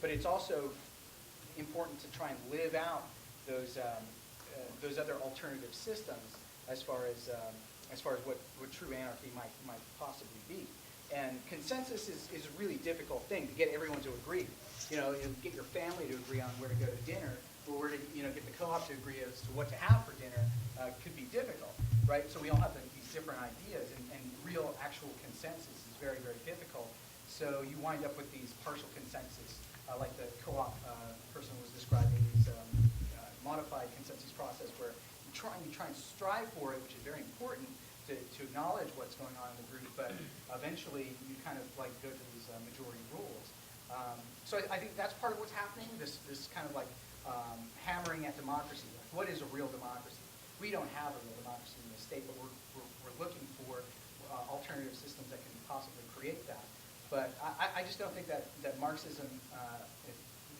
but it's also important to try and live out those other alternative systems as far as what true anarchy might possibly be. And consensus is a really difficult thing to get everyone to agree. Get your family to agree on where to go to dinner, or where to get the co-op to agree as to what to have for dinner could be difficult, right? So we all have these different ideas, and real actual consensus is very, very difficult. So you wind up with these partial consensus, like the co-op person was describing, these modified consensus process where you try and strive for it, which is very important to acknowledge what's going on in the group, but eventually you kind of like go to these majority rules. So I think that's part of what's happening, this kind of like hammering at democracy. Like, what is a real democracy? We don't have a real democracy in the state, but we're looking for alternative systems that can possibly create that. But I just don't think that Marxism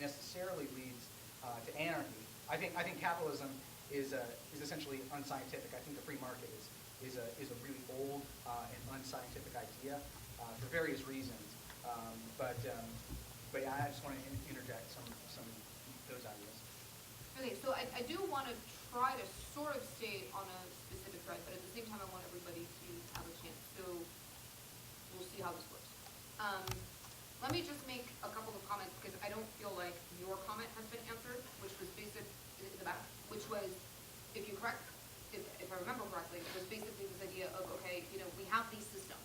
necessarily leads to anarchy. I think capitalism is essentially unscientific. I think the free market is a really old and unscientific idea for various reasons. But yeah, I just want to interject some of those ideas. Okay, so I do want to try to sort of stay on a specific thread, but at the same time I want everybody to have a chance. So we'll see how this works. Let me just make a couple of comments because I don't feel like your comment has been answered, which was which was, if I remember correctly, it was basically this idea of, okay, we have these systems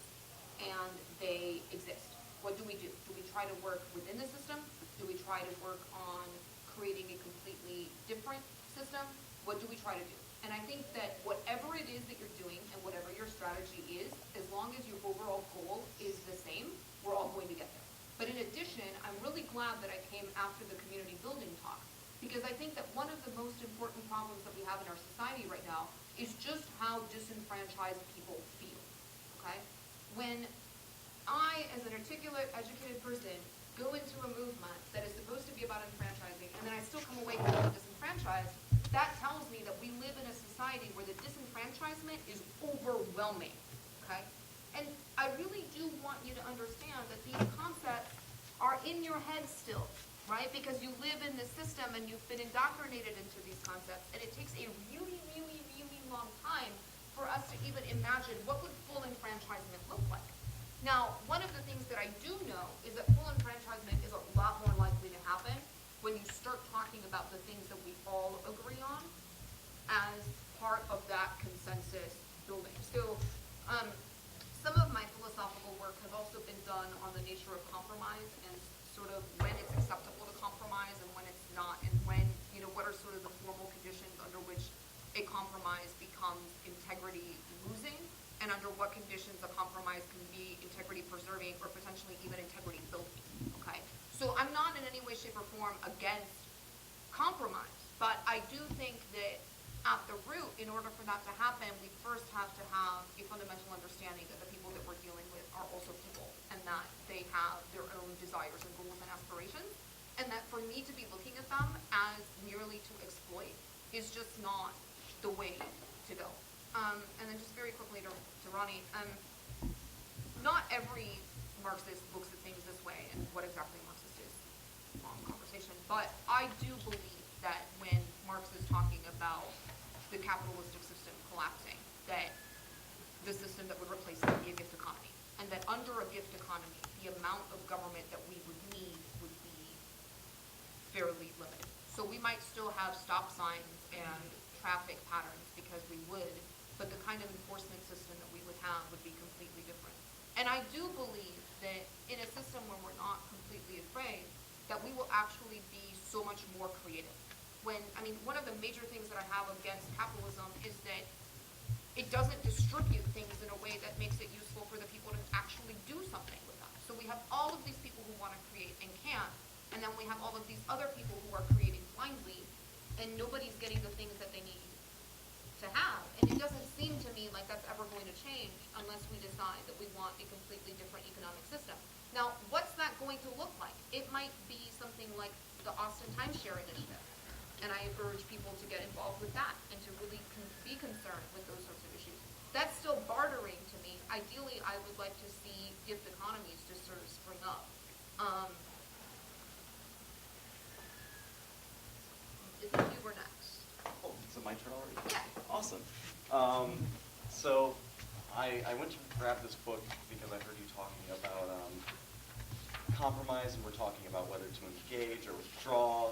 and they exist. What do we do? Do we try to work within the system? Do we try to work on creating a completely different system? What do we try to do? And I think that whatever it is that you're doing and whatever your strategy is, as long as your overall goal is the same, we're all going to get there. But in addition, I'm really glad that I came after the community building talk, because I think that one of the most important problems that we have in our society right now is just how disenfranchised people feel, okay? When I, as an articulate, educated person, go into a movement that is supposed to be about enfranchising, and then I still come away feeling disenfranchised, that tells me that we live in a society where the disenfranchisement is overwhelming, okay? And I really do want you to understand that these concepts are in your head still, right? Because you live in the system and you've been indoctrinated into these concepts, and it takes a really, really, really long time for us to even imagine what would full enfranchisement look like. Now, one of the things that I do know is that full enfranchisement is a lot more likely to happen when you start talking about the things that we all agree on as part of that consensus building. So some of my philosophical work has also been done on the nature of compromise and sort of when it's acceptable to compromise and when it's not, and when, what are sort of the formal conditions under which a compromise becomes integrity losing, and under what conditions a compromise can be integrity preserving or potentially even integrity building, okay? So I'm not in any way, shape, or form against compromise, but I do think that at the root, in order for that to happen, we first have to have a fundamental understanding that the people that we're dealing with are also people, and that they have their own desires and goals and aspirations, and that for me to be looking at them as merely to exploit is just not the way to go. And then just very quickly to Ronnie, not every Marxist looks at things this way, and what exactly Marxist is, long conversation, but I do believe that when Marx is talking about the capitalistic system collapsing, that the system that would replace it would be a gift economy, and that under a gift economy, the amount of government that we would need would be fairly limited. So we might still have stop signs and traffic patterns because we would, but the kind of enforcement system that we would have would be completely different. And I do believe that in a system where we're not completely afraid, that we will actually be so much more creative. One of the major things that I have against capitalism is that it doesn't distribute things in a way that makes it useful for the people to actually do something with them. So we have all of these people who want to create and can't, and then we have all of these other people who are creating blindly, and nobody's getting the things that they need to have. And it doesn't seem to me like that's ever going to change unless we decide that we want a completely different economic system. Now, what's that going to look like? It might be something like the Austin Timeshare Initiative. And I urge people to get involved with that and to really be concerned with those sorts of issues. That's still bartering to me. Ideally, I would like to see gift economies just sort of spring up. it my turn already? Yeah. Awesome. So I went to grab this book because I heard you talking about compromise, and we're talking about whether to engage or withdraw.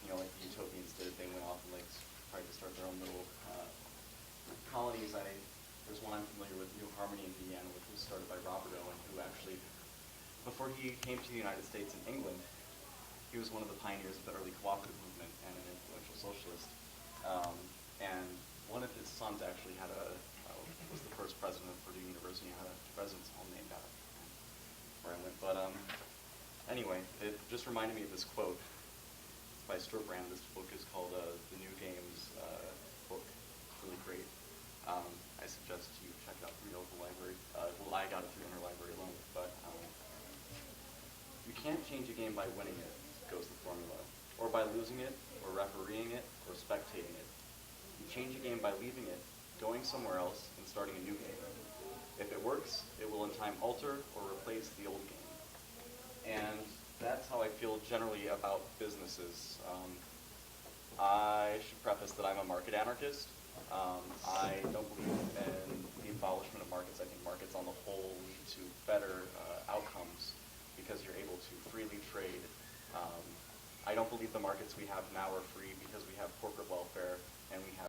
You know, like the utopians did, they went off and like tried to start their own little colonies. There's one I'm familiar with, New Harmony, Indiana, which was started by Robert Owen, who actually, before he came to the United States and England, he was one of the pioneers of the early cooperative movement and an influential socialist. And one of his sons actually was the first president of Purdue University and had a president's home named after him, where I went. But anyway, it just reminded me of this quote by Stuart Brand. This book is called The New Games book. It's really great. I suggest you check it out through your local library. Well, I got it through Interlibrary alone, but you can't change a game by winning it, goes the formula, or by losing it, or refereeing it, or spectating it. You change a game by leaving it, going somewhere else, and starting a new game. If it works, it will in time alter or replace the old game. And that's how I feel generally about businesses. I should preface that I'm a market anarchist. I don't believe in the abolishment of markets. I think markets on the whole lead to better outcomes because you're able to freely trade. I don't believe the markets we have now are free because we have corporate welfare and we have